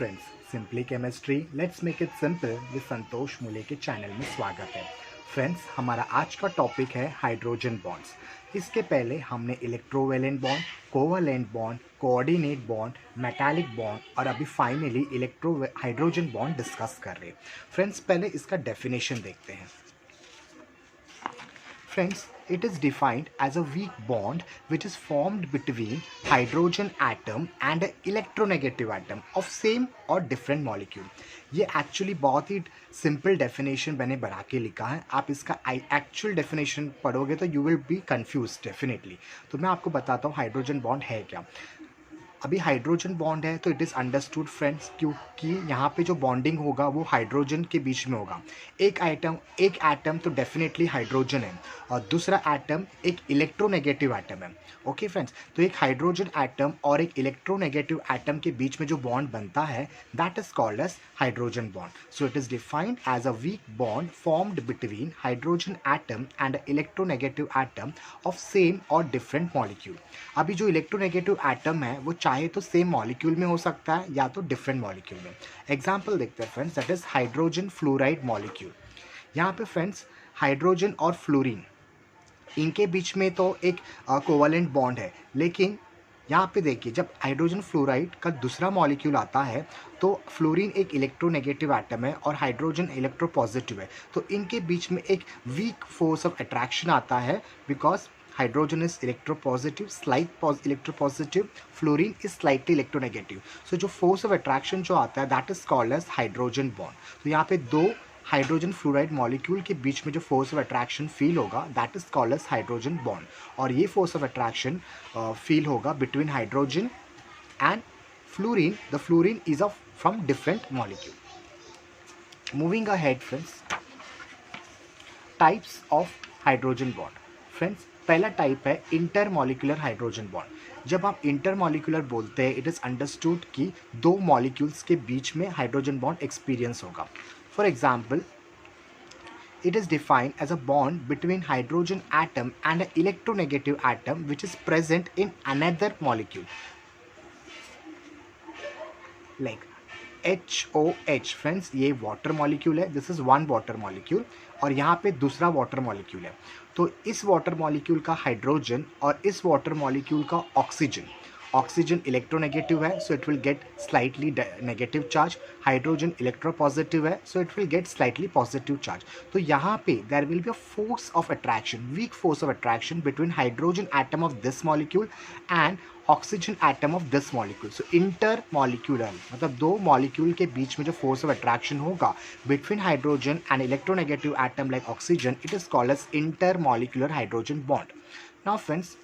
Friends, simply chemistry let's make it simple with Santosh Mule के channel में स्वागत है। फ्रेंड्स, हमारा आज का टॉपिक है हाइड्रोजन बॉन्ड्स। इसके पहले हमने electrovalent bond, covalent bond, coordinate bond, metallic bond और अभी finally electro hydrogen bond discuss कर रहे हैं। फ्रेंड्स, पहले इसका डेफिनेशन देखते हैं। Friends, it is defined as a weak bond which is formed between hydrogen atom and an electronegative atom of same or different molecule. ये एक्चुअली बहुत ही simple definition मैंने बना के लिखा है। आप इसका एक्चुअल डेफिनेशन पढ़ोगे तो you will be confuse definitely. तो मैं आपको बताता हूँ हाइड्रोजन बॉन्ड है क्या। अभी हाइड्रोजन बॉन्ड है तो इट इज़ अंडरस्टूड फ्रेंड्स, क्योंकि यहाँ पे जो बॉन्डिंग होगा वो हाइड्रोजन के बीच में होगा। एक एटम तो डेफिनेटली हाइड्रोजन है और दूसरा एटम एक इलेक्ट्रोनेगेटिव एटम है। ओके फ्रेंड्स, तो एक हाइड्रोजन एटम और एक इलेक्ट्रोनेगेटिव एटम के बीच में जो बॉन्ड बनता है that is called as hydrogen bond. So it is defined as a weak bond formed between hydrogen atom and electronegative atom of same और डिफरेंट मॉलिक्यूल। अभी जो इलेक्ट्रोनेगेटिव एटम है वो चाहे तो सेम मॉलिक्यूल में हो सकता है या तो डिफरेंट मॉलिक्यूल में। एग्जाम्पल देखते हैं friends, that is hydrogen fluoride molecule. यहाँ पे फ्रेंड्स हाइड्रोजन और फ्लोरीन इनके बीच में तो एक कोवलेंट बॉन्ड है, लेकिन यहाँ पे देखिए जब हाइड्रोजन फ्लोराइड का दूसरा मॉलिक्यूल आता है तो फ्लोरीन एक इलेक्ट्रोनेगेटिव एटम है और हाइड्रोजन इलेक्ट्रोपॉजिटिव है। तो इनके बीच में एक वीक फोर्स ऑफ अट्रैक्शन आता है because hydrogen is electropositive, slight electropositive, fluorine is slightly electronegative. So जो फोर्स ऑफ अट्रैक्शन जो आता है that is called as hydrogen bond. तो यहाँ पे दो हाइड्रोजन फ्लोराइड मॉलिक्यूल के बीच में जो फोर्स ऑफ अट्रैक्शन फील होगा that is called as hydrogen bond. और ये फोर्स ऑफ अट्रैक्शन फील होगा between hydrogen and fluorine. The fluorine is of from different molecule. Moving ahead friends, types of hydrogen bond. Friends, पहला type है intermolecular hydrogen bond. जब आप intermolecular बोलते हैं it is understood कि दो molecules के बीच में हाइड्रोजन बॉन्ड एक्सपीरियंस होगा। For example, it is defined as a bond between hydrogen atom and an electronegative atom which is present in another molecule like HOH। Friends, ये water molecule है, this is one water molecule और यहाँ पे दूसरा water molecule है। तो इस water molecule का हाइड्रोजन और इस वाटर मॉलिक्यूल का ऑक्सीजन इलेक्ट्रोनेगेटिव है so it will get slightly negative charge. Hydrogen electropositive है so it will get slightly positive charge. तो यहाँ पे there will be a force of attraction, weak force of attraction between hydrogen atom of this molecule and oxygen atom of this molecule. So inter molecular मतलब दो molecule के बीच में जो force of attraction होगा between hydrogen and electronegative atom like oxygen, it is called as inter molecular hydrogen bond. Now friends,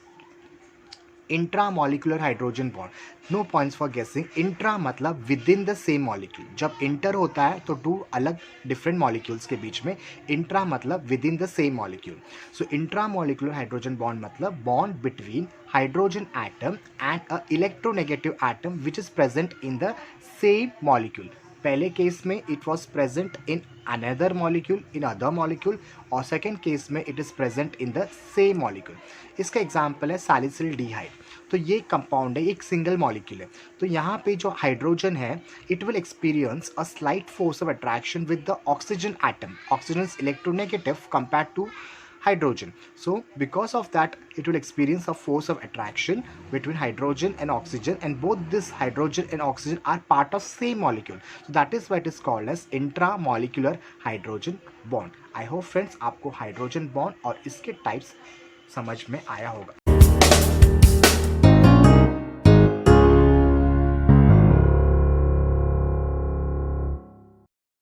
intramolecular hydrogen bond, no points for guessing. Intra मतलब within the same molecule, जब inter होता है तो दो अलग different molecules के बीच में, इंट्रा मतलब within the same molecule. So intramolecular hydrogen bond मतलब bond between hydrogen atom and a electronegative atom which is present in the same molecule. पहले केस में it was present in another molecule in other molecule और second case में it is present in the same molecule. इसका example है salicylaldehyde. तो ये compound है, एक सिंगल मॉलिक्यूल है। तो यहाँ पे जो हाइड्रोजन है it will experience a slight force of attraction with the oxygen atom. Oxygen is electronegative compared to hydrogen. So because of that it will experience a force of attraction between hydrogen and oxygen, and both this hydrogen and oxygen are part of same molecule. So that is why it is called as intramolecular hydrogen bond. I hope friends आपको hydrogen bond और इसके types समझ में आया होगा।